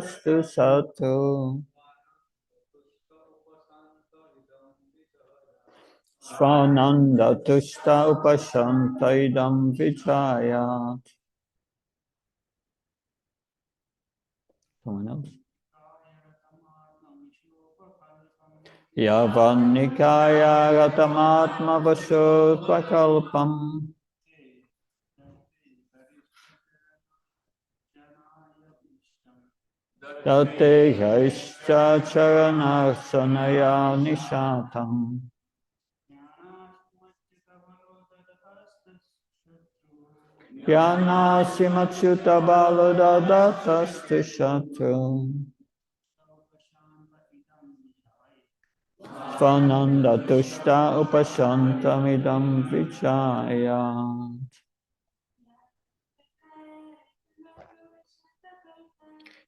Stu Satu Svananda Tushta Upashantaidam Vichayat. Someone else? Yavanikaya Ratamatma Vashopakalpam Tate Haishcha Charanarsanaya Nishatam Yana Simachyuta Balodadastastu Shatru Svananda Tushta Upashantamidam Vichayat.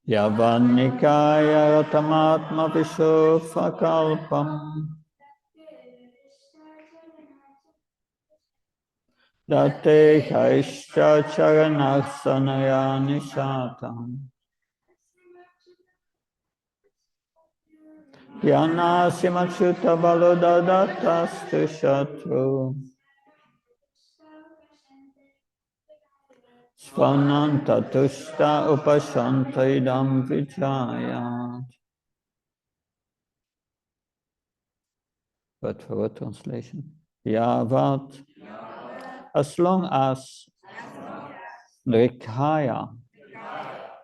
Yavanikaya Ratamatma Vishofakalpam Date Haishcha Charanarsanaya Nishatam Yana Simachyuta Balodadastastu Shatru Svananta Tushta Upashantaidam Vichayat. Word for word translation. Yavat. As long as Rikaya,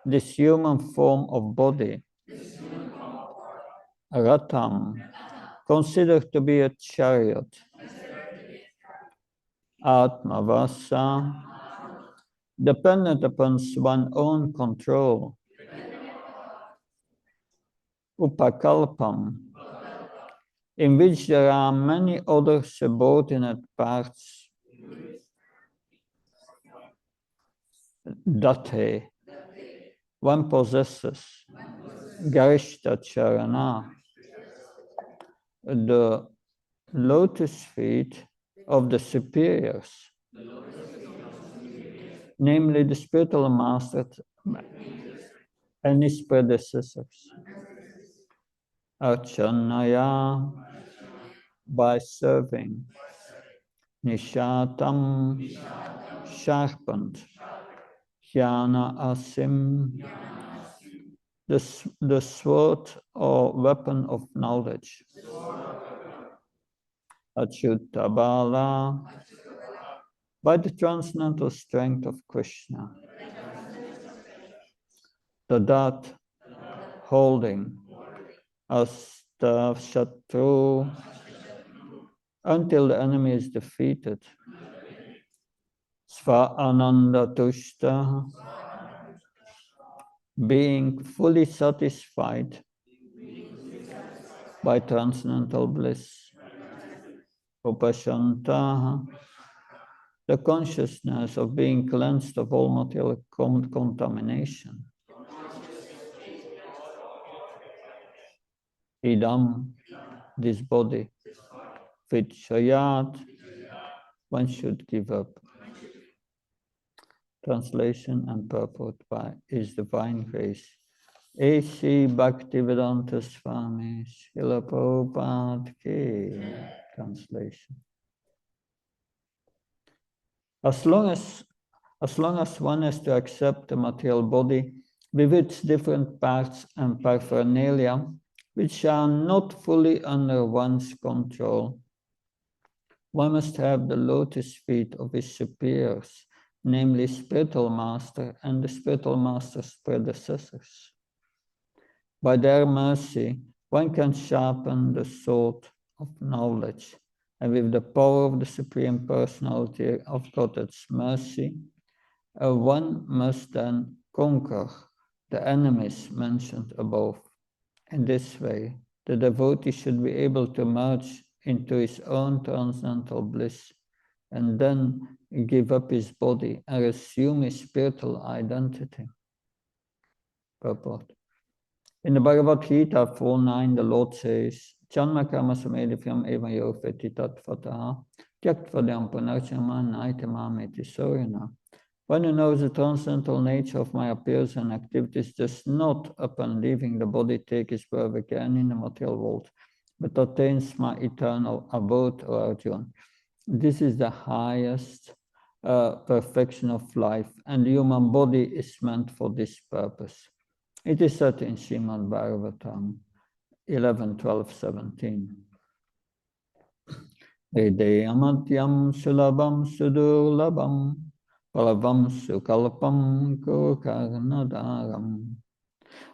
this human form of body, Ratam, considered to be a chariot, Atmavasa, dependent upon one's own control, Upakalpam, in which there are many other subordinate parts, Date, one possesses, Garishta Charana, the lotus feet of the superiors, namely the spiritual master and his predecessors. Archanaya, by serving. Nishatam, sharpened. Jnana asim, the sword or weapon of knowledge. Achyutabala, by the transcendental strength of Krishna. Tadat, holding. Asta Shatru, until the enemy is defeated. Sva Ananda Tushta, being fully satisfied by transcendental bliss. Upashanta, the consciousness of being cleansed of all material contamination. Idam, this body. Vichayat, one should give up. Translation and purport by His Divine Grace. A.C. Bhaktivedanta Swami Srila Prabhupada Ki. Translation. As long as one has to accept the material body with its different parts and paraphernalia, which are not fully under one's control, one must have the lotus feet of his superiors, namely spiritual master and the spiritual master's predecessors. By their mercy, one can sharpen the sword of knowledge, and with the power of the Supreme Personality of God's mercy, one must then conquer the enemies mentioned above. In this way, the devotee should be able to merge into his own transcendental bliss and then give up his body and assume his spiritual identity. Purport. In the Bhagavad Gita 4.9, the Lord says, Janma karma samedipyam eva yo fetitat fataha, tyaktvadyam punarchama naitamam iti sorina. One who knows the transcendental nature of my appearance and activities does not, upon leaving the body, take his birth again in the material world, but attains my eternal abode, O Arjuna. This is the highest perfection of life, and the human body is meant for this purpose. It is said in Srimad Bhagavatam 11, 12, 17. Hridayamatyam sulabam sudurlabam palavam sukalpam kukarnadaram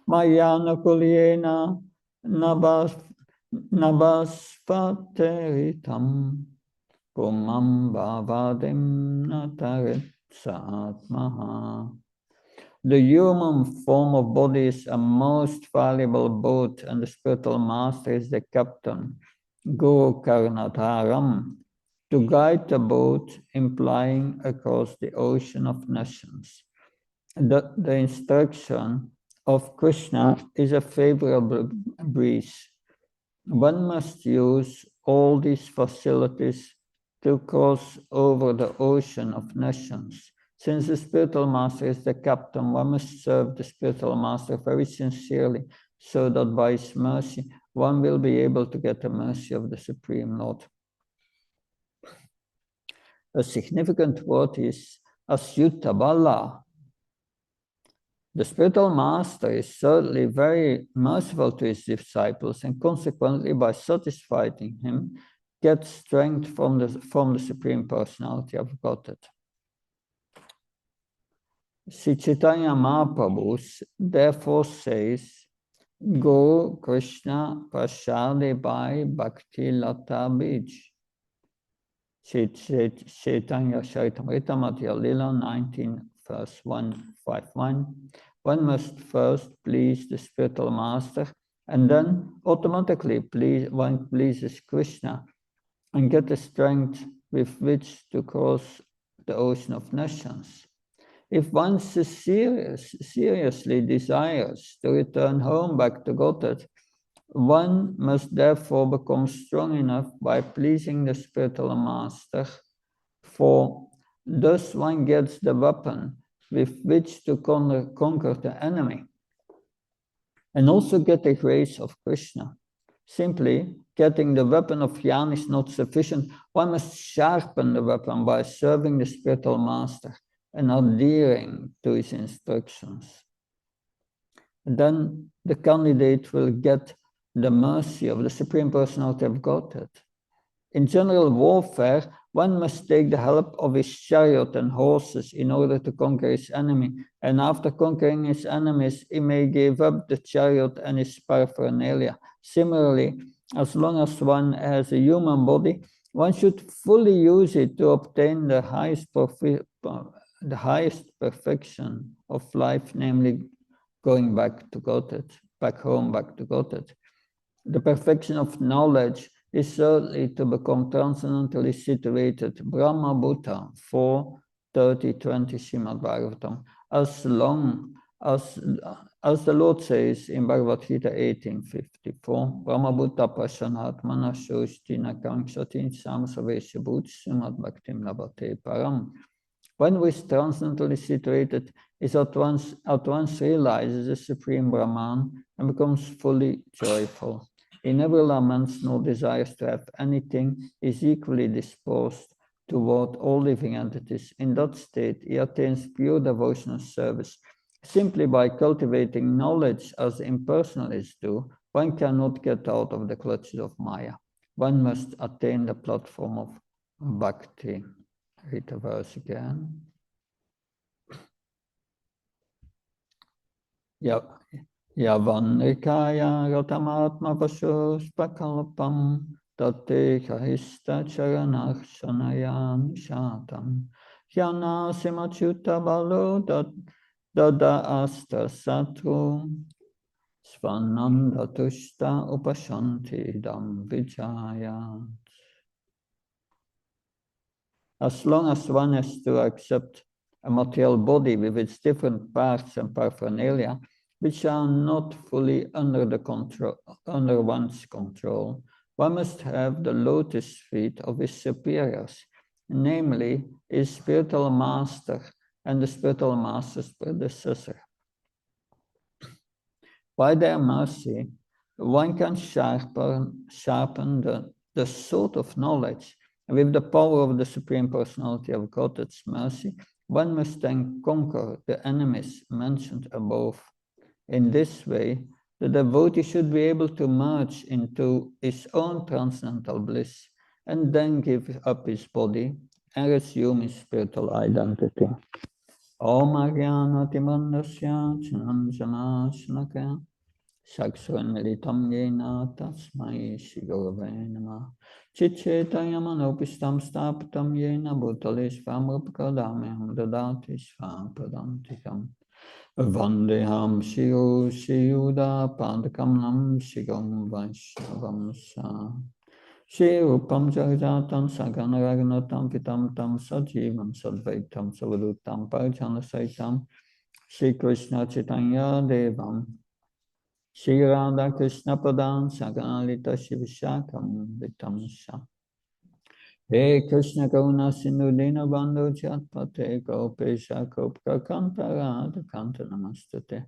mayana kulyena nabaspateritam pumam bhavadim natarit saatmaha. The human form of body is a most valuable boat, and the spiritual master is the captain, Guru Karnadharam, to guide the boat, implying across the ocean of nations. The instruction of Krishna is a favorable breeze. One must use all these facilities to cross over the ocean of nations. Since the spiritual master is the captain, one must serve the spiritual master very sincerely, so that by his mercy, one will be able to get the mercy of the Supreme Lord. A significant word is Asyutabala. The spiritual master is certainly very merciful to his disciples, and consequently, by satisfying him, gets strength from the Supreme Personality of Godhead. Sri Chaitanya Mahaprabhu therefore says, Go Krishna Prasade Bhai Bhakti Lata Bij. Chaitanya Charitamrita Madhya Lila 19 verse 151. One must first please the spiritual master, and then automatically one pleases Krishna and get the strength with which to cross the ocean of nations. If one seriously desires to return home back to Godhead, one must therefore become strong enough by pleasing the spiritual master, for thus one gets the weapon with which to conquer the enemy, and also get the grace of Krishna. Simply getting the weapon of Jnana is not sufficient. One must sharpen the weapon by serving the spiritual master and adhering to his instructions. And then the candidate will get the mercy of the Supreme Personality of Godhead. In general warfare, one must take the help of his chariot and horses in order to conquer his enemy, and after conquering his enemies, he may give up the chariot and his paraphernalia. Similarly, as long as one has a human body, one should fully use it to obtain the highest perfection of life, namely going back to Godhead, back home, back to Godhead. The perfection of knowledge is certainly to become transcendentally situated, Brahma Bhuta 4:30-20 Srimad Bhagavatam, as long as the Lord says in Bhagavad Gita 18:54, Brahma Bhuta Prashanatmana Shoshtina Kangshatin Samsavesha Bhut Srimad Bhaktim Labhate Param. One who is transcendently situated is at once realizes the Supreme Brahman and becomes fully joyful. He never laments nor desires to have anything, is equally disposed toward all living entities. In that state, he attains pure devotional service. Simply by cultivating knowledge as impersonalists do, one cannot get out of the clutches of Maya. One must attain the platform of bhakti. Read the verse again. Yavanrikaya Ratamatma Vashoshpakalpam Tate Kahista Charanakshanayan Shatam Yana Simachuta Balo Dada Asta Satru Svananda Tushta Upashanti Dam Vijaya. As long as one has to accept a material body with its different parts and paraphernalia, which are not fully under one's control, one must have the lotus feet of his superiors, namely his spiritual master and the spiritual master's predecessor. By their mercy, one can sharpen the sword of knowledge. With the power of the Supreme Personality of God's mercy, one must then conquer the enemies mentioned above. In this way, the devotee should be able to merge into his own transcendental bliss and then give up his body and resume his spiritual identity. Om Ajnana Timandasya Chinanjana Shnaka Sakshanmilitam Yena Tasmai Shigurave Namah Chitchetayamanopistam Stapatam Yena Bhutale Svamrupakadamyam Dadati Svapadantikam Vandeham Shiru Shiyuda Padakam Shigam Vaishnavam Sa Shirupam Jagajatam Saganaragnatam Pitam Tam Sajivam Sadvaitam Savadutam Parjana Saitam Shri Krishna Chaitanya Devam Shri Radha Krishna Padan Saganalita Shivashakam Vitamsha He Krishna Karuna Sindhu Dina Bandhu Chatpate Gopesha Kopka Kantarada Kanta Namastate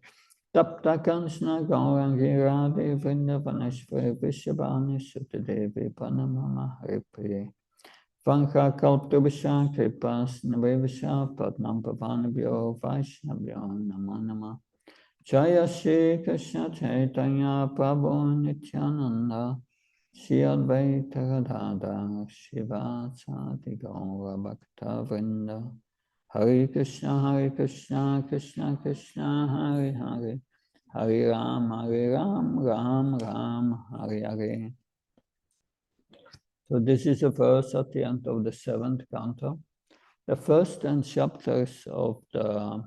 Tapta Kanshna Gaurangi Radhe Vrindavaneshwari Vishabhani Sutadevi Panamama Haripriye Vanka Kalptubhisha Kripas Navivasha Padnam Pavanabhyo Vaishnavyo Namo Nama Jaya Shri Krishna Chaitanya Prabhu Nityananda Shri Advaita Gadadhar Shivasati Gaura Bhakta Vrinda Hare Krishna Krishna Krishna Hare Hare Hare Ram Ram Ram Hare Hare. So this is a verse at the end of the 7th canto. The first 10 chapters of the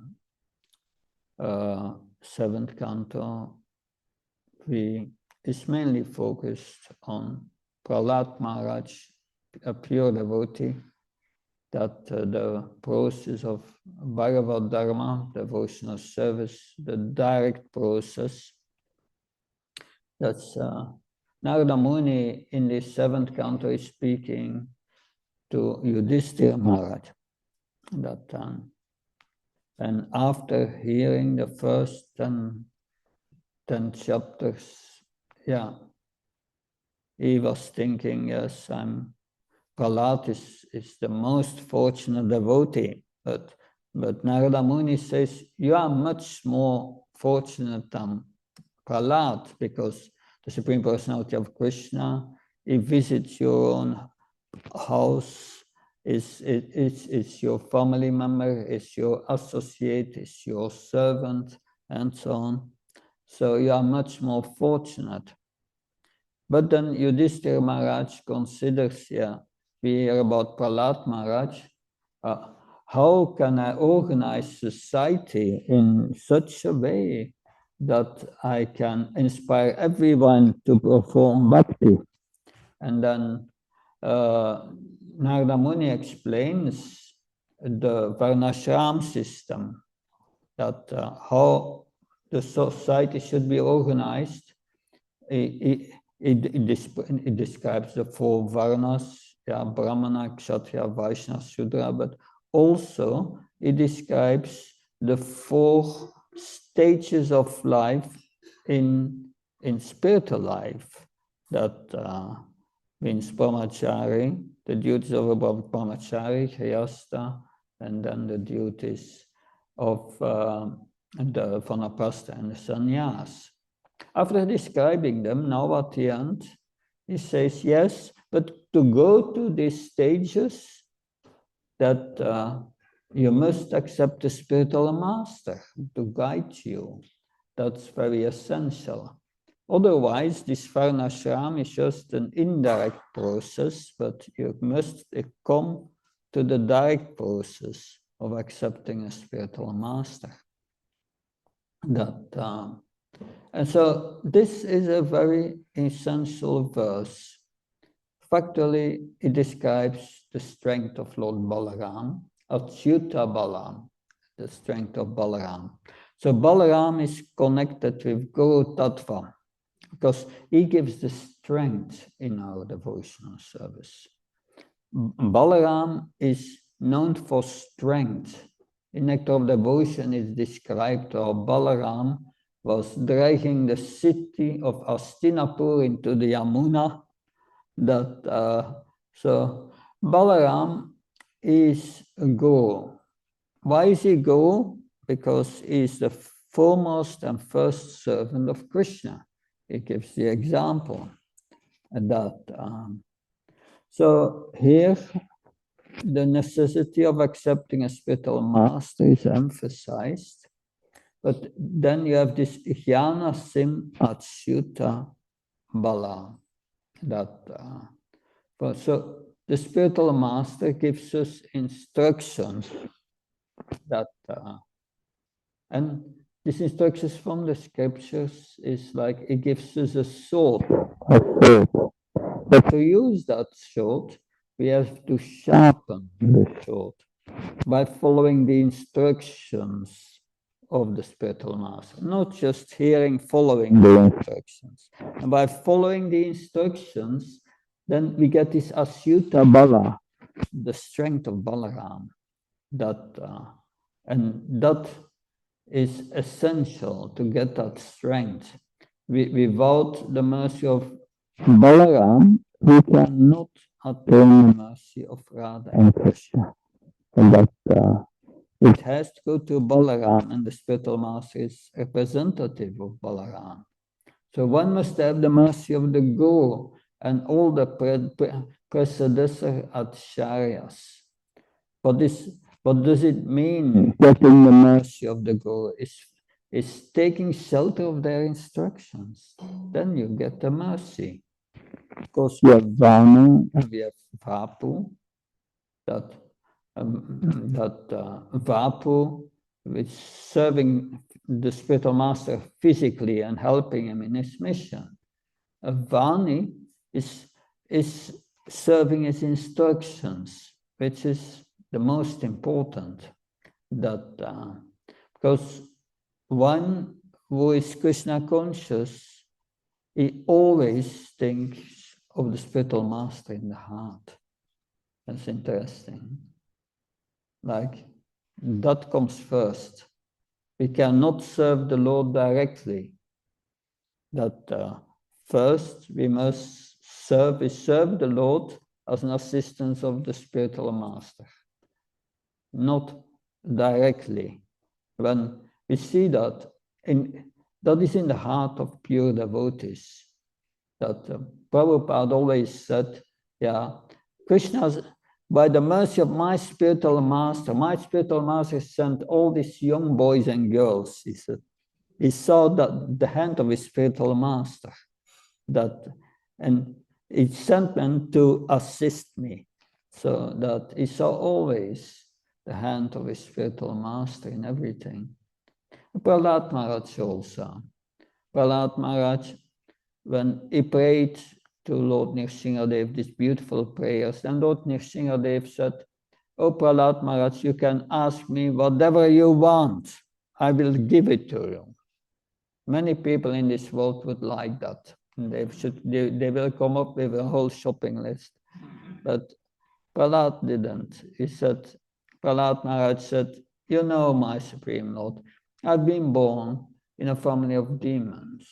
7th canto is mainly focused on Prahlad Maharaj, a pure devotee, that the process of Bhagavad Dharma, devotional service, the direct process, that's Narada Muni in the 7th canto is speaking to Yudhishthira Maharaj, that and after hearing the first 10 chapters, he was thinking, yes, Prahlad is the most fortunate devotee, but Narada Muni says, you are much more fortunate than Prahlad, because the Supreme Personality of Krishna, he visits your own house, is your family member, is your associate, is your servant, and so on. So you are much more fortunate. But then Yudhishthira Maharaj considers, we hear about Prahlad Maharaj, how can I organize society in such a way that I can inspire everyone to perform bhakti? And then Narada Muni explains the Varnashram system, that how the society should be organized. It describes the 4 Varnas, Brahmana, Kshatriya, Vaishya, Shudra, but also it describes the 4 stages of life in spiritual life, that means brahmachari, the duties of a brahmachari, Hyasta, and then the duties of the vanaprastha and the sannyas. After describing them, now at the end, he says, yes, but to go to these stages, that you must accept the spiritual master to guide you. That's very essential. Otherwise, this Varnashram is just an indirect process, but you must come to the direct process of accepting a spiritual master. And so this is a very essential verse. Factually, it describes the strength of Lord Balaram, Achyuta Balam, the strength of Balaram. So Balaram is connected with Guru Tattva, because he gives the strength in our devotional service. Balaram is known for strength, in Nectar of Devotion, it's described how Balaram was dragging the city of Hastinapur into the Yamuna. So Balaram is a guru. Why is he guru? Because he's the foremost and first servant of Krishna. He gives the example that. So here, the necessity of accepting a spiritual master is emphasized. But then you have this Jnana Sim Achyuta Bala. So the spiritual master gives us instructions and these instructions from the scriptures is like it gives us a sword. But to use that sword, we have to sharpen the sword by following the instructions of the spiritual master, not just following the instructions. And by following the instructions, then we get this Asyuta Bala, the strength of Balaram. And that is essential to get that strength. Without the mercy of Balaram, we cannot attain the mercy of Radha and Krishna. And that it has to go to Balaram, and the spiritual master is representative of Balaram. So one must have the mercy of the Guru and all the predecessor acharyas. What does it mean? Getting the mercy of the Guru is taking shelter of their instructions. Then you get the mercy. Of course, we have Vanu and we have Vapu. Vapu, which serving the spiritual master physically and helping him in his mission. Vani is serving his instructions, which is the most important. Because one who is Krishna conscious, he always thinks of the spiritual master in the heart. That's interesting. Like, that comes first. We cannot serve the Lord directly. First, we must serve the Lord as an assistant of the spiritual master, not directly. When we see that, that is in the heart of pure devotees. Prabhupada always said, Krishna's, by the mercy of my spiritual master sent all these young boys and girls, he said. He saw that the hand of his spiritual master, and he sent them to assist me, so that he saw always the hand of his spiritual master in everything. Prahlad Maharaj also. Prahlad Maharaj, when he prayed to Lord Nrsimhadev these beautiful prayers, and Lord Nrsimhadev said, "Oh Prahlad Maharaj, you can ask me whatever you want, I will give it to you." Many people in this world would like that. They will come up with a whole shopping list. But Prahlad didn't. Prahlad Maharaj said, "You know, my Supreme Lord, I've been born in a family of demons,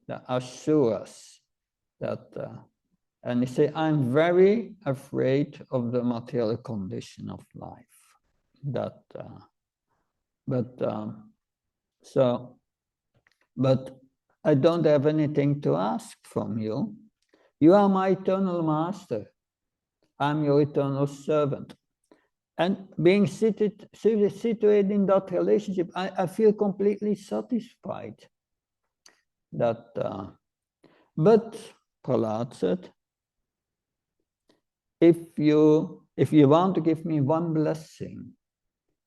the Asuras." And he said, "I'm very afraid of the material condition of life." But I don't have anything to ask from you. You are my eternal master. I'm your eternal servant. And being situated in that relationship, I feel completely satisfied. But Prahlad said, if you want to give me one blessing,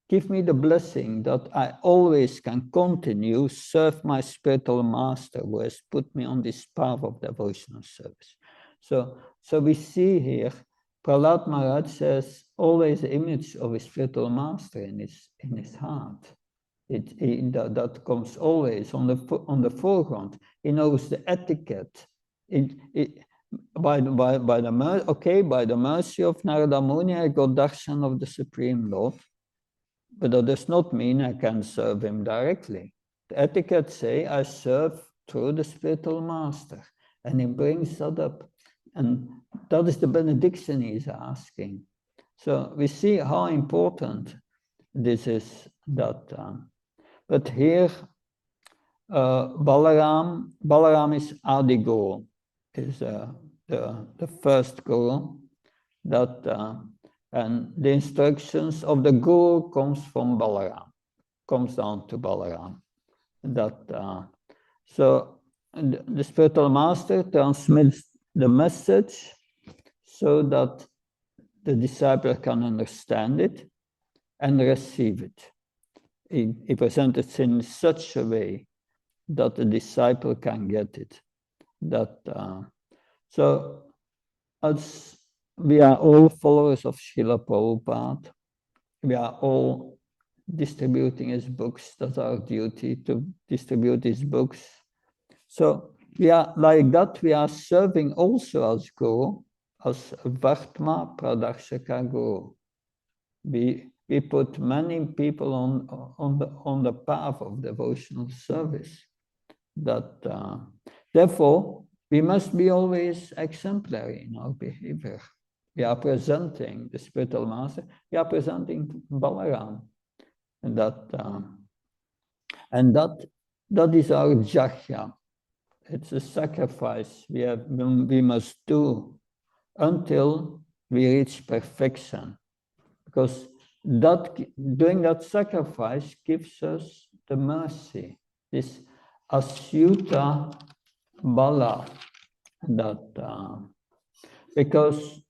give me the blessing that I always can continue serve my spiritual master who has put me on this path of devotional service. So we see here, Prahlad Maharaj has always the image of his spiritual master in his heart. That comes always on the foreground. He knows the etiquette. By the mercy of Narada Muni, I got darshan of the Supreme Lord. but that does not mean I can serve him directly. The etiquette say I serve through the spiritual master, and he brings that up. And that is the benediction he's asking. So we see how important this is. But here, Balaram is Adi Guru, is the first Guru. And the instructions of the Guru comes from Balaram, comes down to Balaram. So the spiritual master transmits the message so that the disciple can understand it and receive it. He presents it in such a way that the disciple can get it. So as we are all followers of Srila Prabhupada, we are all distributing his books. That's our duty, to distribute his books. So we are like that, we are serving also as Guru, as Vartma Pradakshaka Guru. We put many people on the path of devotional service. Therefore, we must be always exemplary in our behavior. We are presenting the spiritual master, we are presenting Balaram. And that is our jahya. It's a sacrifice we must do until we reach perfection. Because doing that sacrifice gives us the mercy, this asyuta bala, because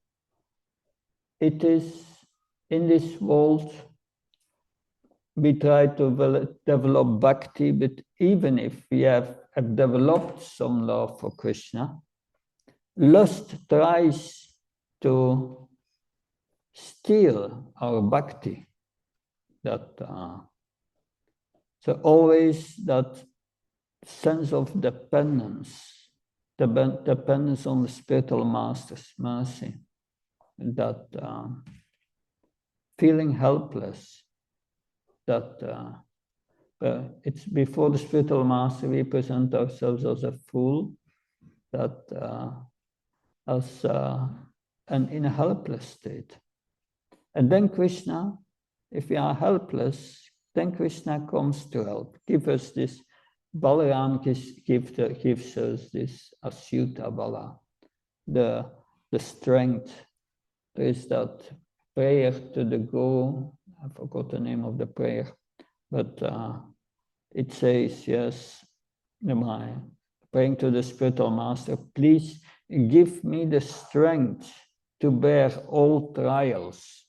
it is in this world we try to develop bhakti, but even if we have developed some love for Krishna, lust tries to steal our bhakti. So always that sense of dependence, dependence on the spiritual master's mercy, feeling helpless. It's before the spiritual master we present ourselves as a fool, and in a helpless state. And then Krishna, if we are helpless, then Krishna comes to help. Give us this, Balaram gives us this Asyuta Bala, the strength. There is that prayer to the Guru, I forgot the name of the prayer, but it says, yes, praying to the spiritual master, please give me the strength to bear all trials.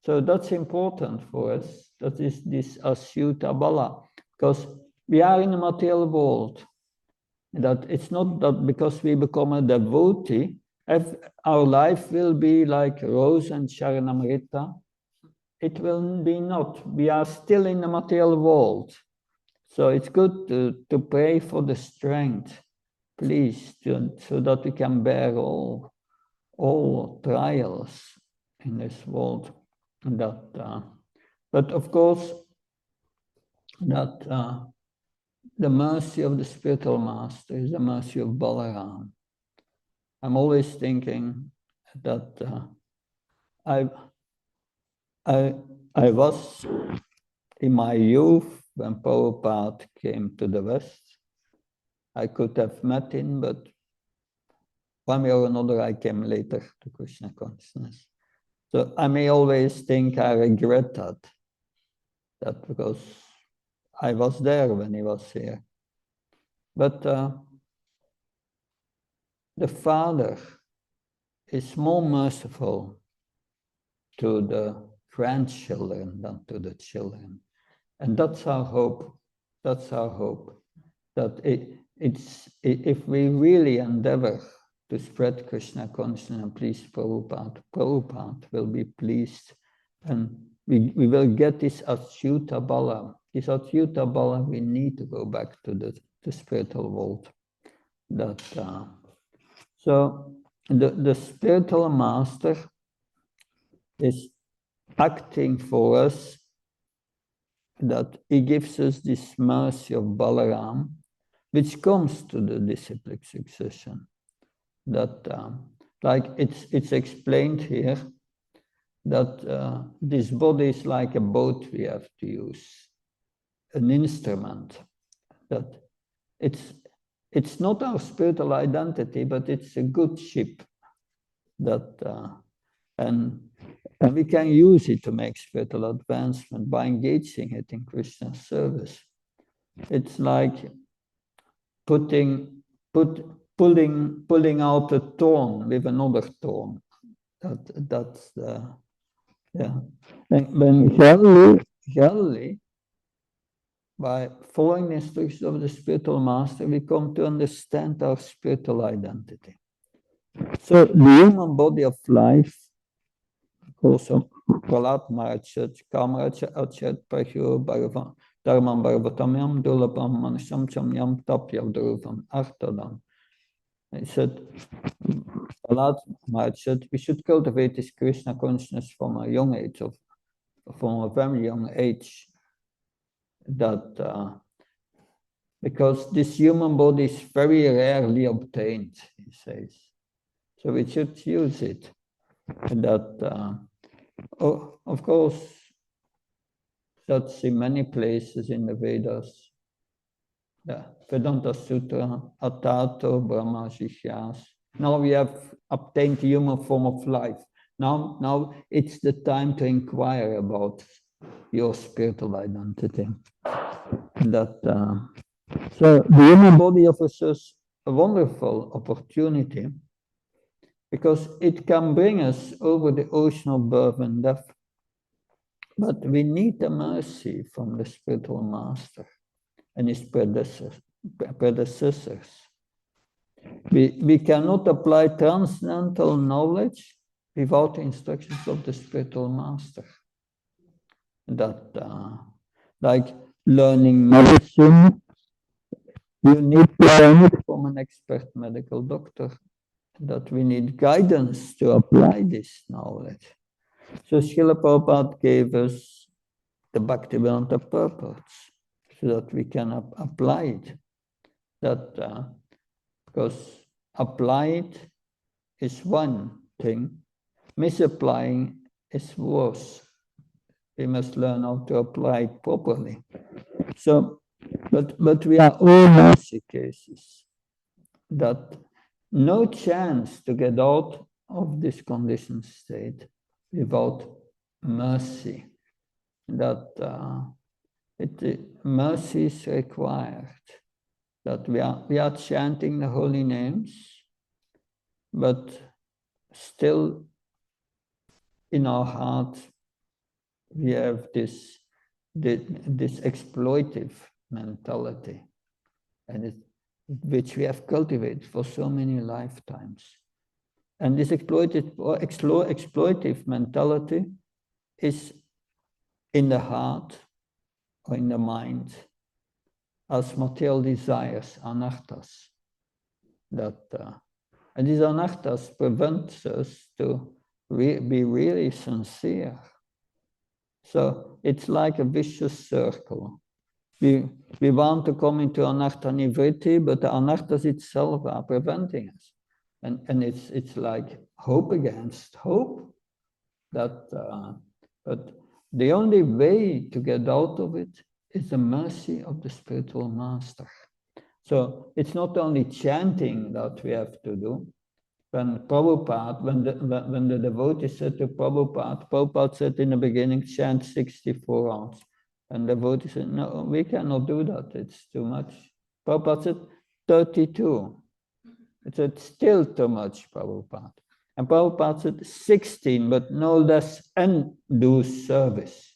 So that's important for us. That is this Asyuta Bala, because we are in the material world. That it's not that because we become a devotee, our life will be like Rose and Sharanamrita. It will be not. We are still in the material world. So it's good to pray for the strength, please, so that we can bear all trials in this world. But of course, the mercy of the spiritual master is the mercy of Balaram. I'm always thinking that I was in my youth when Prabhupada came to the West. I could have met him, but one way or another I came later to Krishna consciousness. So I may always think I regret that because I was there when he was here. But the Father is more merciful to the grandchildren than to the children. And that's our hope. That's our hope. That if we really endeavor to spread Krishna consciousness and please Prabhupada will be pleased. And we will get this Asyuta Bala. This Asyuta Bala, we need to go back to the spiritual world. So the spiritual master is acting for us, that he gives us this mercy of Balaram, which comes to the disciplic succession. That, like it's explained here, that this body is like a boat we have to use, an instrument. That it's not our spiritual identity, but it's a good ship. That and we can use it to make spiritual advancement by engaging it in Christian service. It's like pulling out a thorn with another thorn. That's the, yeah. When gradually, by following the instructions of the spiritual master, we come to understand our spiritual identity. So the human body of life, also Pralat Marachat, Kamrachat, Achat, Prahyo, Bhagavan, Dharman Bharavatamyam, Dulabam, Manasham, Chamyam, Tapyav, Duruvam, Artadam. He said, Pralat Marachat, we should cultivate this Krishna consciousness from a young age, from a very young age, that because this human body is very rarely obtained, he says. So we should use it. And that, of course, that's in many places in the Vedas. The Vedanta Sutra, Atato Brahma Shishyas. Now we have obtained the human form of life. Now it's the time to inquire about your spiritual identity. That so the human body offers us a wonderful opportunity, because it can bring us over the ocean of birth and death. But we need the mercy from the spiritual master and his predecessors. We cannot apply transcendental knowledge without the instructions of the spiritual master. That, like learning medicine, you need to learn it from an expert medical doctor. That we need guidance to apply this knowledge. So Srila Prabhupada gave us the Bhaktivedanta purpose so that we can apply it. That because apply it is one thing, misapplying is worse. We must learn how to apply it properly. So, but we are all mercy cases. That no chance to get out of this conditioned state without mercy. That mercy is required. That we are chanting the holy names, but still in our heart we have this exploitive mentality, and which we have cultivated for so many lifetimes. And this exploitive mentality is in the heart or in the mind as material desires, anarthas. And these anarthas prevent us to be really sincere. So it's like a vicious circle. We want to come into anartha nivritti, but the anarthas itself are preventing us. And it's like hope against hope. But the only way to get out of it is the mercy of the spiritual master. So it's not only chanting that we have to do. When Prabhupada, when the devotee said to Prabhupada said in the beginning, chant 64 rounds. And the devotee said, no, we cannot do that, it's too much. Prabhupada said, 32. It said, still too much, Prabhupada. And Prabhupada said, 16, but no less undue service.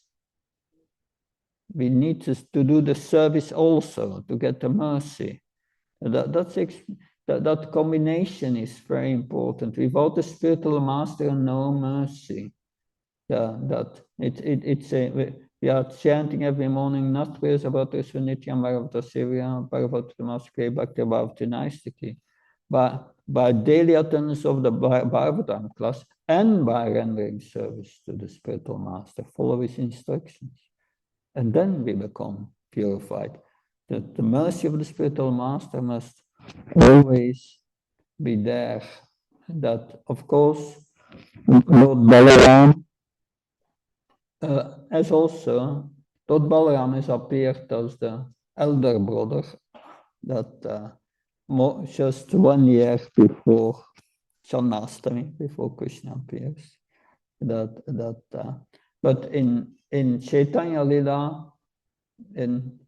We need to do the service also to get the mercy. That combination is very important. Without the spiritual master, no mercy. We are chanting every morning, not prayers about the Nityam Bhagavata Sevya, Bhagavata Namaskar, Bhakti Bhavati Naistiki. But by daily attendance of the Bhagavatam class and by rendering service to the spiritual master, follow his instructions. And then we become purified. The mercy of the spiritual master must always be there. That, of course, Lord Balaram as also, Lord Balaram has appeared as the elder brother that just 1 year before Janmashtami, before Krishna appears. But in Chaitanya Lila, in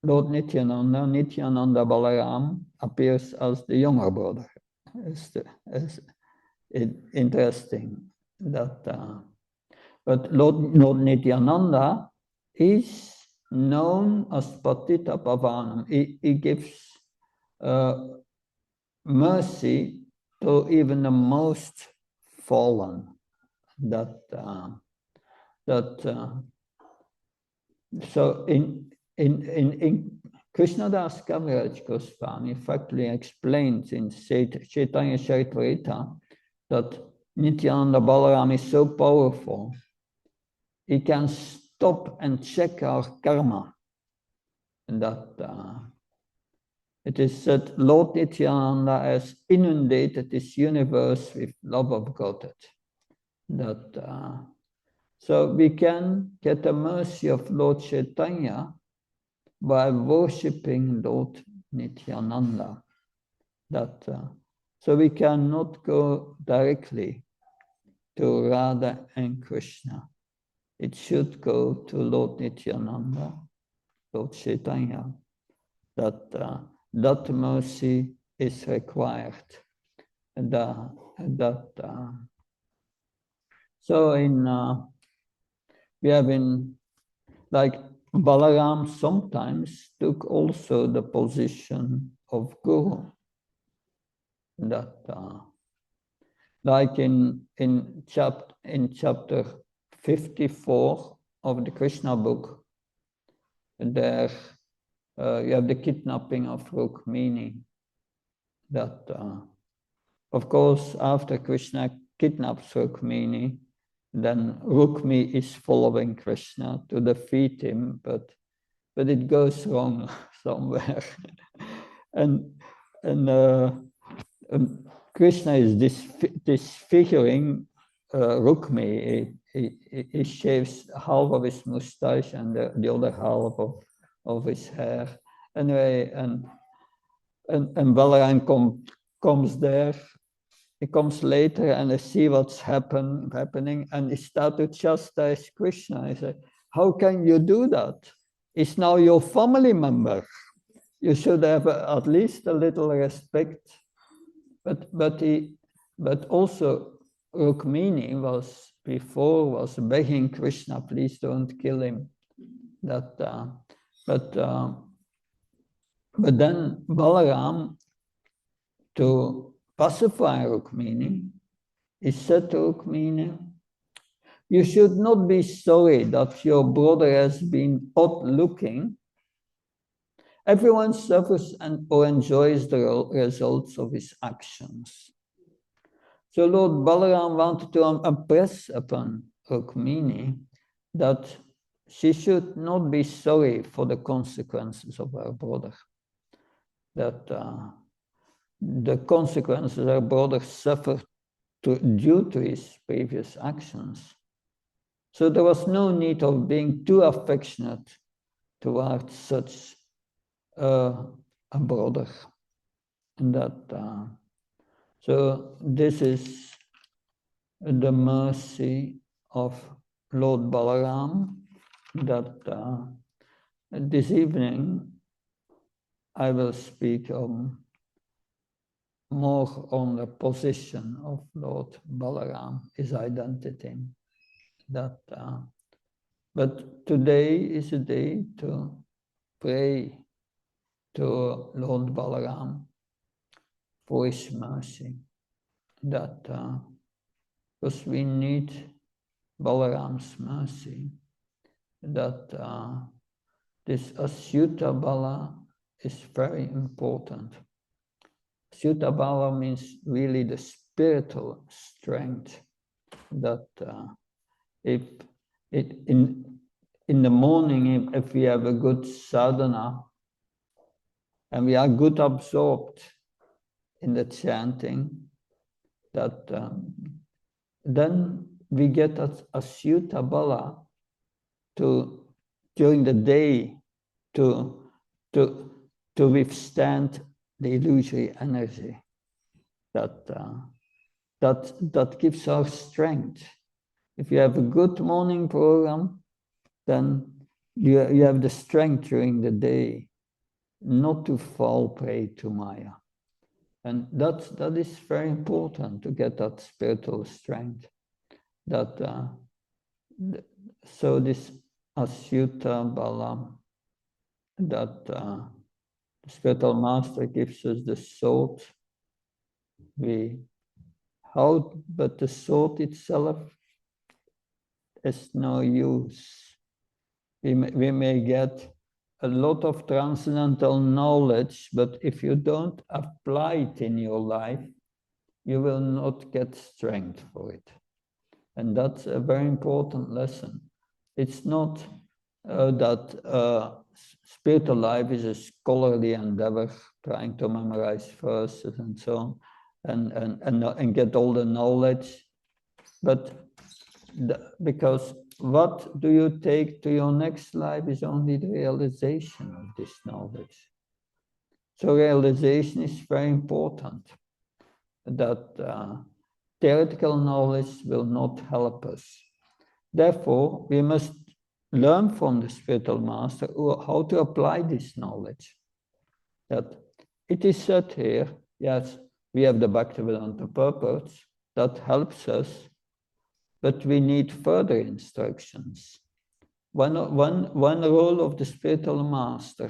Lord Nityananda Balaram appears as the younger brother. It's interesting that, but Lord Nityananda is known as Patita Pavanam. He gives mercy to even the most fallen. So in Krishnadas Kaviraj Goswami factly explains in Chaitanya Charitamrita that Nityananda Balaram is so powerful, he can stop and check our karma. And that it is said Lord Nityananda has inundated this universe with love of Godhead. So we can get the mercy of Lord Chaitanya by worshipping Lord Nityananda. So we cannot go directly to Radha and Krishna. It should go to Lord Nityananda, Lord Chaitanya. That mercy is required. So we have in, like Balaram sometimes took also the position of Guru. Like in chapter 54 of the Krishna book, there you have the kidnapping of Rukmini. Of course, after Krishna kidnaps Rukmini, then Rukmi is following Krishna to defeat him, but it goes wrong somewhere. and Krishna is disfiguring Rukmi. He shaves half of his mustache and the other half of his hair. Anyway, and Balaram comes there. He comes later and he see what's happening, and he start to chastise Krishna. He said, "How can you do that? It's now your family member. You should have at least a little respect." But also Rukmini was begging Krishna, "Please don't kill him." But then Balaram, to pacify Rukmini, he said to Rukmini, "You should not be sorry that your brother has been odd looking. Everyone suffers or enjoys the results of his actions." So Lord Balaram wanted to impress upon Rukmini that she should not be sorry for the consequences of her brother. That the consequences her brother suffered due to his previous actions. So there was no need of being too affectionate towards such a brother. And so this is the mercy of Lord Balaram, that this evening I will speak more on the position of Lord Balaram, his identity. But today is a day to pray to Lord Balaram for his mercy. Because we need Balaram's mercy. This Asyuta Bala is very important. Asyuta Bala means really the spiritual strength that if it in the morning, if we have a good sadhana and we are good absorbed in the chanting, that then we get Asyuta Bala to during the day to withstand the illusory energy that gives us strength. If you have a good morning program, then you have the strength during the day not to fall prey to Maya. And that is very important to get that spiritual strength. So this Asyuta Bala, that the spiritual master gives us the sword. But the sword itself is no use. We may get a lot of transcendental knowledge, but if you don't apply it in your life, you will not get strength for it. And that's a very important lesson. It's not that spiritual life is a scholarly endeavor, trying to memorize verses and so on, and get all the knowledge. But because what do you take to your next life is only the realization of this knowledge. So realization is very important. That theoretical knowledge will not help us. Therefore, we must learn from the spiritual master how to apply this knowledge. That it is said here, yes, we have the Bhaktivedanta purpose that helps us, but we need further instructions. One role of the spiritual master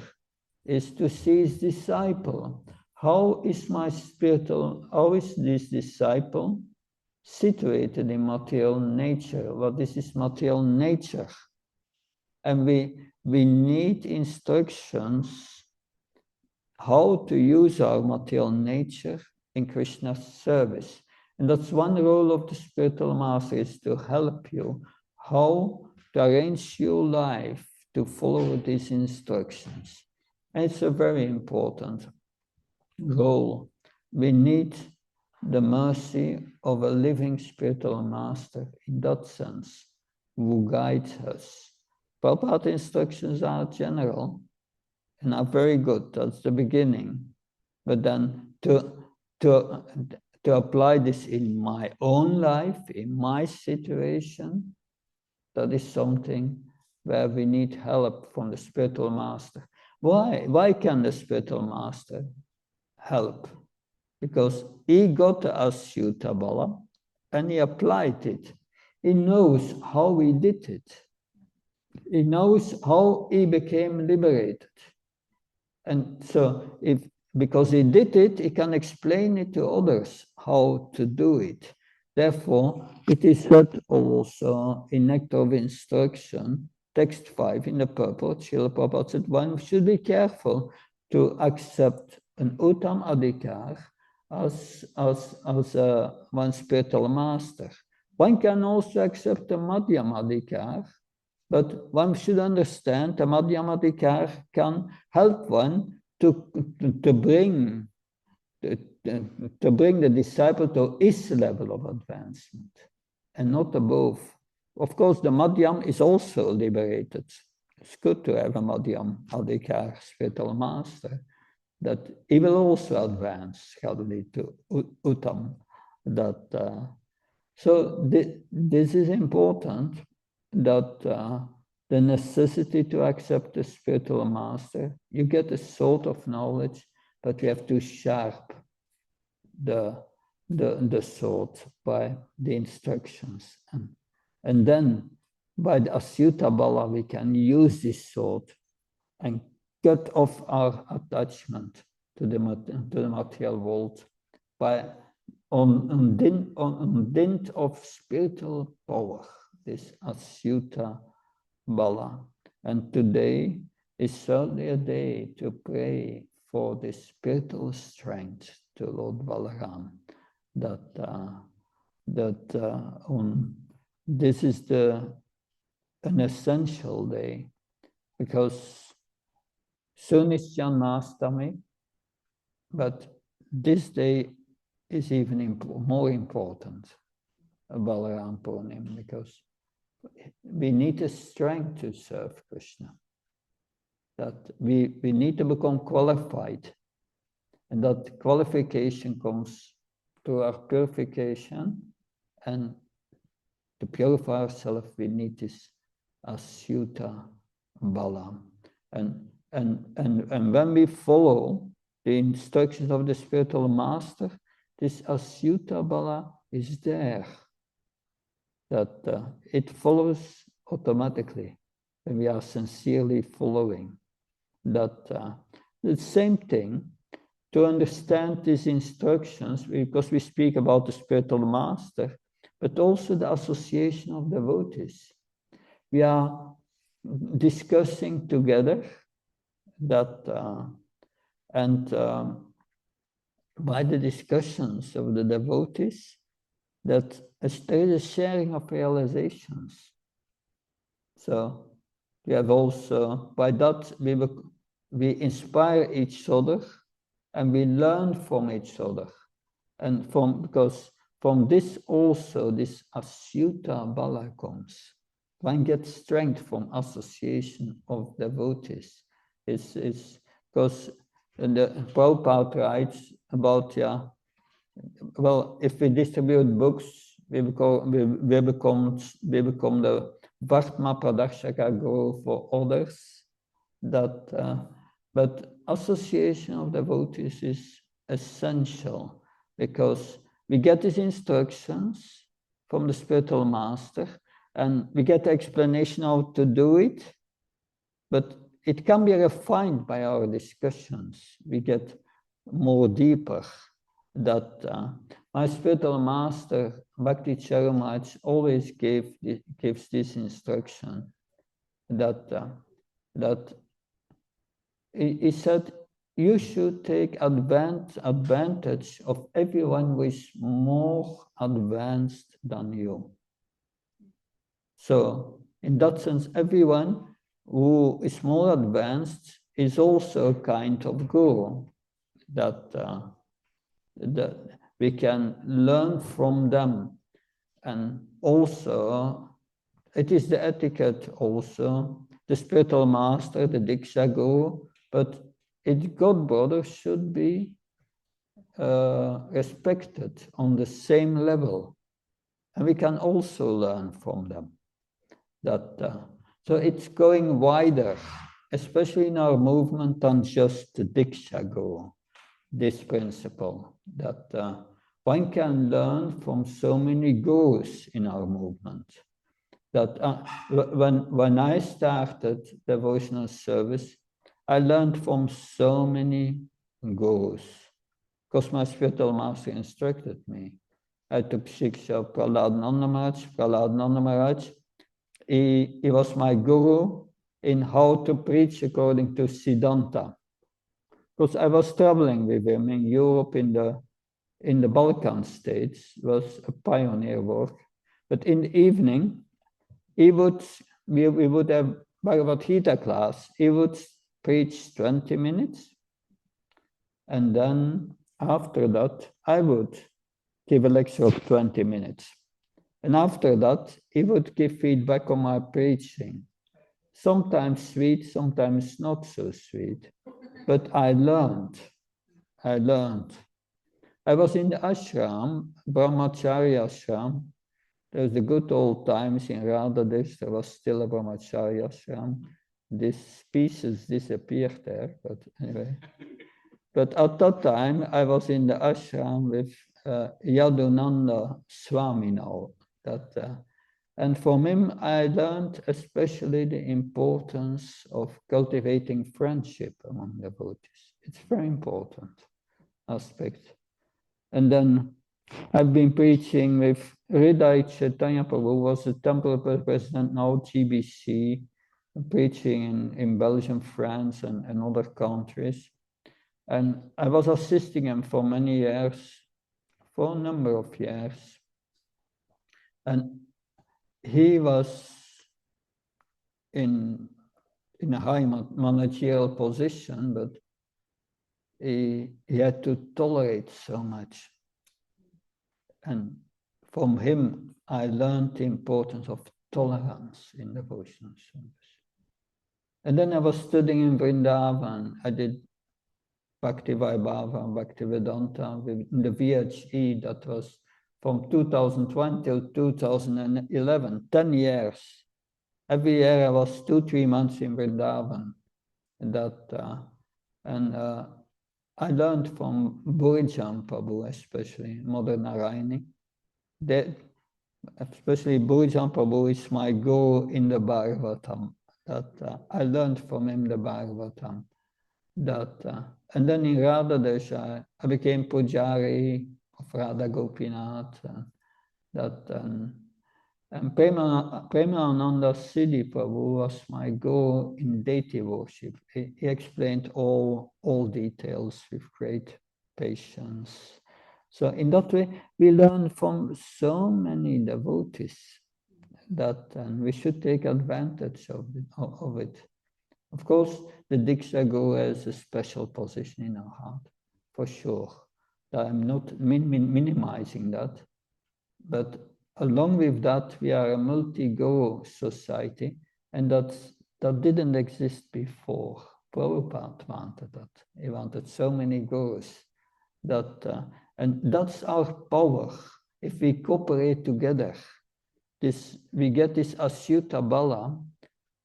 is to see his disciple. How is this disciple situated in material nature? What is his material nature? And we need instructions how to use our material nature in Krishna's service. And that's one role of the spiritual master, is to help you how to arrange your life to follow these instructions. And it's a very important role. We need the mercy of a living spiritual master in that sense, who guides us. Prabhupada instructions are general and are very good. That's the beginning. But then to apply this in my own life, in my situation, that is something where we need help from the spiritual master. Why can the spiritual master help? Because he got the Asyuta Bala and he applied it. He knows how he did it. He knows how he became liberated. And so because he did it, he can explain it to others how to do it. Therefore, it is said also in Nectar of Instruction, text 5 in the purport, Srila Prabhupada said, one should be careful to accept an Uttam Adhikar as one spiritual master. One can also accept a Madhyam Adhikar, but one should understand the Madhyam Adhikar can help one to bring the disciple to his level of advancement and not above. Of course, the Madhyam is also liberated. It's good to have a Madhyam Adhikar spiritual master, that he will also advance gradually to Uttam. So this is important, that the necessity to accept the spiritual master. You get a sort of knowledge, but you have to sharp the sword by the instructions. And then by the Asyuta Bala, we can use this sword and cut off our attachment to the material world on dint of spiritual power, this Asyuta Bala. And today is certainly a day to pray for the spiritual strength to Lord Balaram. This is an essential day, because soon is Janmashtami, but this day is even more important, Balaram Purnima, because we need the strength to serve Krishna. That we need to become qualified, and that qualification comes through our purification, and to purify ourselves we need this Asyuta Bala. And when we follow the instructions of the spiritual master, this Asyuta Bala is there. That it follows automatically when we are sincerely following. That the same thing, to understand these instructions, because we speak about the spiritual master, but also the association of devotees. We are discussing together that, by the discussions of the devotees, that there is a sharing of realizations. So we have also, by that, we inspire each other and we learn from each other. And because from this also, this Asyuta Bala comes. One gets strength from association of devotees. It's because the Prabhupada writes about, well, if we distribute books, we become the Vartma Pradakshaka Guru for others. But association of devotees is essential, because we get these instructions from the spiritual master, and we get the explanation how to do it, but it can be refined by our discussions. We get more deeper. That my spiritual master, Bhakti Charamaj, always gives this instruction, that he said, you should take advantage of everyone who is more advanced than you. So, in that sense, everyone who is more advanced is also a kind of guru, that we can learn from them. And also, it is the etiquette also, the spiritual master, the Diksha Guru, but God brothers should be respected on the same level. And we can also learn from them. So it's going wider, especially in our movement, than just the Diksha Guru. This principle that one can learn from so many gurus in our movement. That when I started devotional service, I learned from so many gurus, because my spiritual master instructed me. I took Shiksha of Prahlad Nanda Maharaj. Prahlad Nanda Maharaj, he was my guru in how to preach according to Siddhanta. Because I was traveling with him in Europe, in the Balkan states. It was a pioneer work. But in the evening, we would have Bhagavad Gita class. He would preach 20 minutes. And then after that, I would give a lecture of 20 minutes. And after that, he would give feedback on my preaching. Sometimes sweet, sometimes not so sweet. But I learned. I was in the ashram, Brahmacharya ashram. There was the good old times in Radhadesh. There was still a Brahmacharya ashram. These pieces disappeared there, but anyway. But at that time, I was in the ashram with Yadunanda Swami now. And from him, I learned especially the importance of cultivating friendship among devotees. It's a very important aspect. And then I've been preaching with Hriday Chaitanya Prabhu, who was the temple president, now GBC, preaching in Belgium, France, and other countries. And I was assisting him for many years, for a number of years. And he was in a high managerial position, but he had to tolerate so much. And from him, I learned the importance of tolerance in devotional service. And then I was studying in Vrindavan. I did Bhakti Vaibhava, Bhaktivedanta in the VHE. That was from 2001 till 2011, 10 years. Every year I was 2-3 months in Vrindavan. I learned from Burijan Prabhu, especially Mother Narayani. Especially Burijan Prabhu is my guru in the Bhagavatam. I learned from him the Bhagavatam. And then in Radha Desha, I became Pujari of Radha Gopinath. And Premananda Siddhi Prabhu was my guru in deity worship. He explained all details with great patience. So in that way, we learn from so many devotees and we should take advantage of it. Of course, the Diksha Guru has a special position in our heart, for sure. I'm not minimizing that, but along with that, we are a multi-guru society, and that didn't exist before. Prabhupada wanted that. He wanted so many gurus. And that's our power. If we cooperate together, we get this Asyuta Bala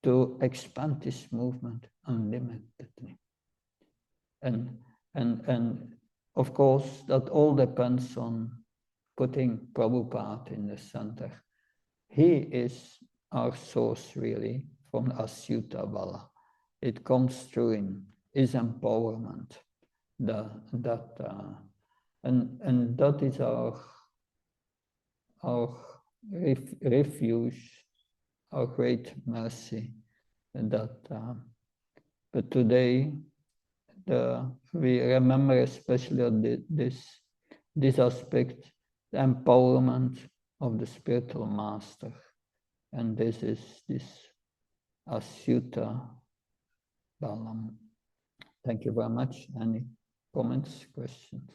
to expand this movement unlimitedly. And of course, that all depends on putting Prabhupada in the center. He is our source, really, from Asyuta Bala. It comes through in his empowerment. And that is our refuge, our great mercy. But today, we remember especially this aspect, the empowerment of the spiritual master. And this is this Asyuta Balam. Thank you very much. Any comments, questions?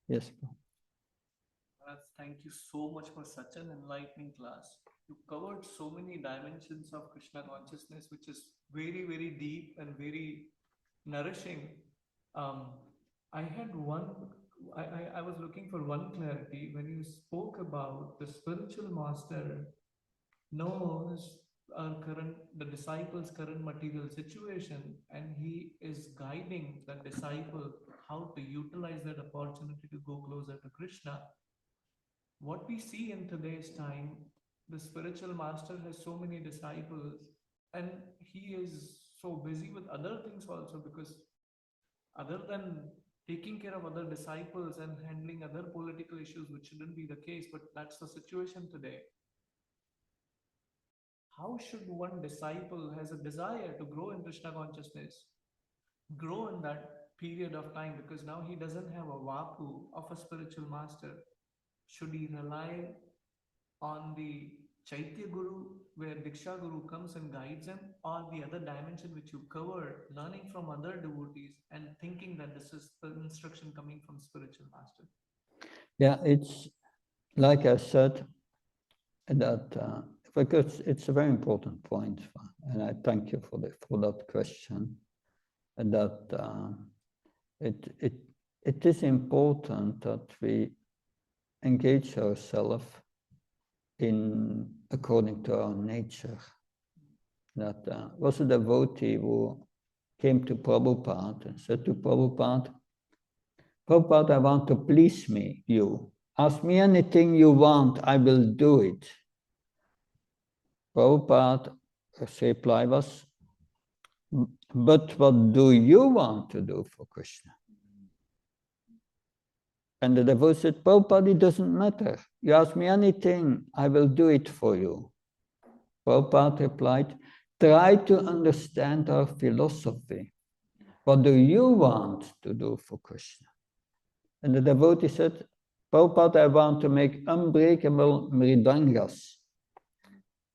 Yes. Thank you so much for such an enlightening class. You covered so many dimensions of Krishna consciousness, which is very, very deep and very nourishing. I was looking for one clarity when you spoke about the spiritual master knows the disciple's current material situation, and he is guiding the disciple how to utilize that opportunity to go closer to Krishna. What we see in today's time, the spiritual master has so many disciples, and he is so busy with other things also, because other than taking care of other disciples and handling other political issues, which shouldn't be the case, but that's the situation today. How should one disciple has a desire to grow in Krishna consciousness, grow in that period of time, because now he doesn't have a vapu of a spiritual master? Should he rely on the Chaitya Guru, where Diksha Guru comes and guides him, or the other dimension which you covered, learning from other devotees and thinking that this is the instruction coming from spiritual master? Yeah, it's like I said, that because it's a very important point, and I thank you for that question. And that it is important that we engage ourselves in according to our nature. That was a devotee who came to Prabhupada and said to Prabhupada, Prabhupada, I want to please you. Ask me anything you want, I will do it. Prabhupada's reply was, but what do you want to do for Krishna? And the devotee said, Prabhupada, it doesn't matter. You ask me anything, I will do it for you. Prabhupada replied, try to understand our philosophy. What do you want to do for Krishna? And the devotee said, Prabhupada, I want to make unbreakable mridangas.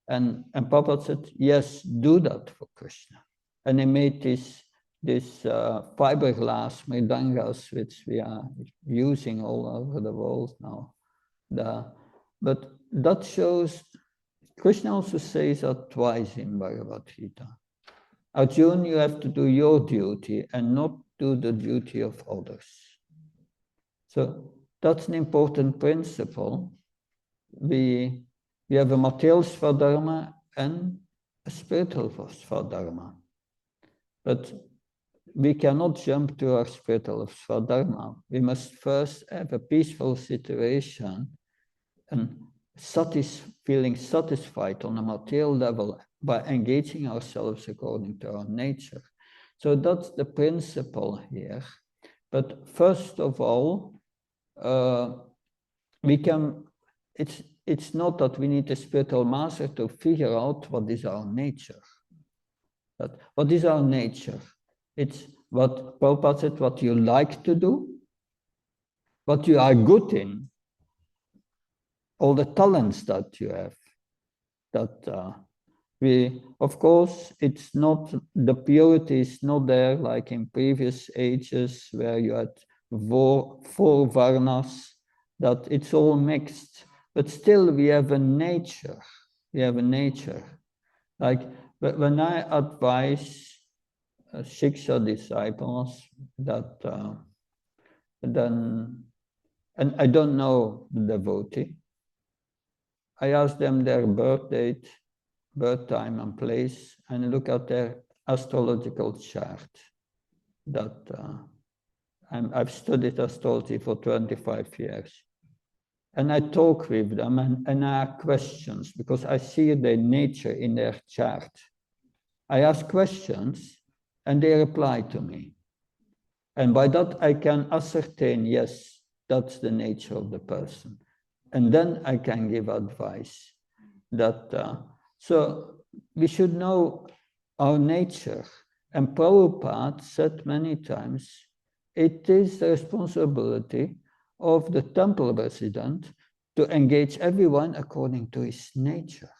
And Prabhupada said, yes, do that for Krishna. And he made this fiberglass mridangas, which we are using all over the world now. But that shows, Krishna also says that twice in Bhagavad Gita. Arjuna, you have to do your duty and not do the duty of others. So that's an important principle. We have a material Svadharma and a spiritual Svadharma. But we cannot jump to our spiritual Svadharma. We must first have a peaceful situation and feeling satisfied on a material level by engaging ourselves according to our nature. So that's the principle here. But first of all, it's not that we need a spiritual master to figure out what is our nature. But what is our nature? It's what Prabhupada said, what you like to do, what you are good in, all the talents that you have. Of course, it's not, the purity is not there like in previous ages where you had four varnas, that it's all mixed. But still we have a nature. We have a nature. Like when I advise Shiksha disciples that and I don't know the devotee, I ask them their birth date, birth time and place, and look at their astrological chart. I've studied astrology for 25 years. And I talk with them and I ask questions because I see their nature in their chart. I ask questions and they reply to me. And by that I can ascertain, yes, that's the nature of the person. And then I can give advice. So we should know our nature. And Prabhupada said many times, it is the responsibility of the temple resident to engage everyone according to his nature.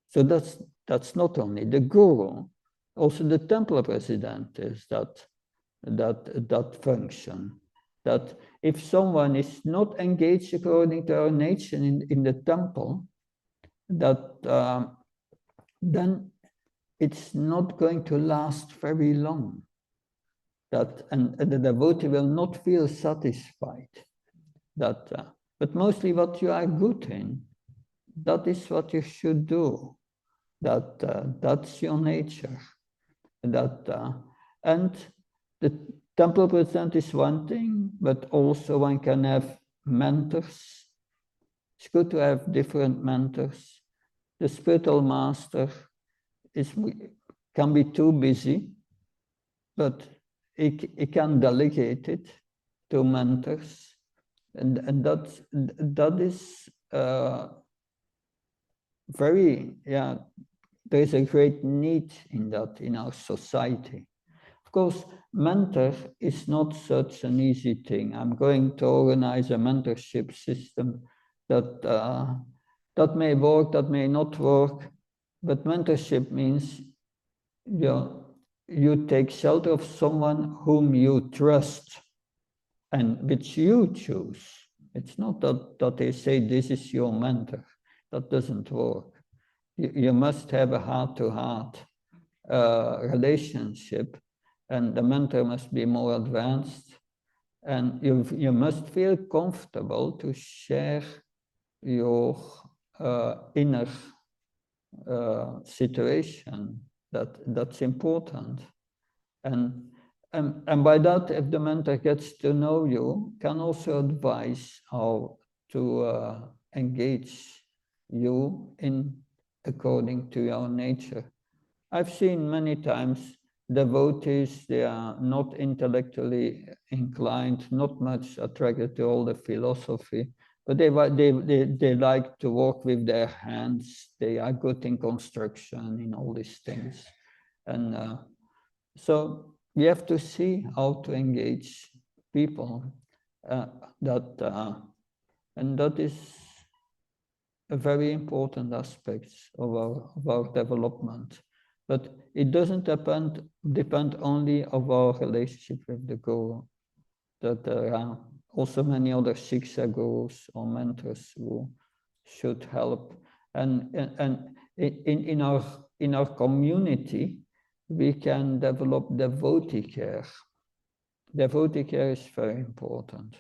So that's not only the guru, also the temple resident is that function. That if someone is not engaged according to our nature in the temple, then it's not going to last very long. And the devotee will not feel satisfied. But mostly what you are good in, that is what you should do. That's your nature. And the temple present is one thing, but also one can have mentors. It's good to have different mentors. The spiritual master can be too busy, but he can delegate it to mentors. And that is there is a great need in that in our society. Of course, mentor is not such an easy thing. I'm going to organize a mentorship system that may work, that may not work, but mentorship means you take shelter of someone whom you trust and which you choose. It's not that they say this is your mentor. That doesn't work. You must have a heart-to-heart relationship, and the mentor must be more advanced, and you must feel comfortable to share your inner situation. That's important. And by that, if the mentor gets to know you, can also advise how to engage you according to your nature. I've seen many times devotees, they are not intellectually inclined, not much attracted to all the philosophy, but they like to work with their hands. They are good in construction, in all these things. And so we have to see how to engage people. And that is a very important aspect of our development. But it doesn't depend only of our relationship with the guru. That there are also many other Shiksha gurus or mentors who should help. And in our community, we can develop devotee care. Devotee care is very important.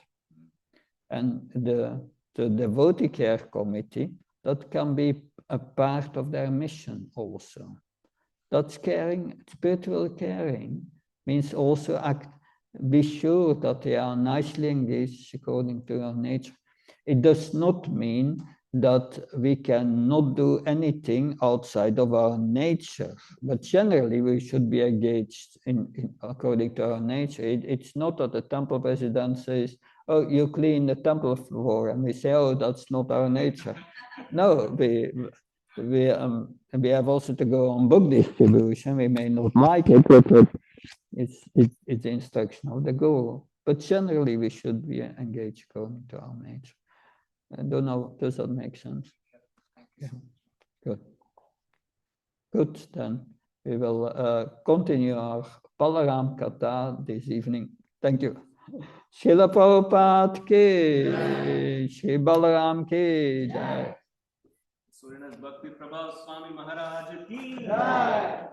And the devotee care committee, that can be a part of their mission also. That's caring, spiritual caring means also be sure that they are nicely engaged according to our nature. It does not mean that we cannot do anything outside of our nature, but generally we should be engaged according to our nature. It's not that the temple president says, "Oh, you clean the temple floor," and we say, "Oh, that's not our nature." No, we have also to go on book distribution. We may not like it, but it's the instruction of the guru. But generally, we should be engaged according to our nature. I don't know, does that make sense? Yeah, good. Good, then we will continue our Balarama Katha this evening. Thank you. Srila Prabhupada ki, Shri Balaram ki jai. Suryanas Bhakti Prabha Swami Maharaj ki jai.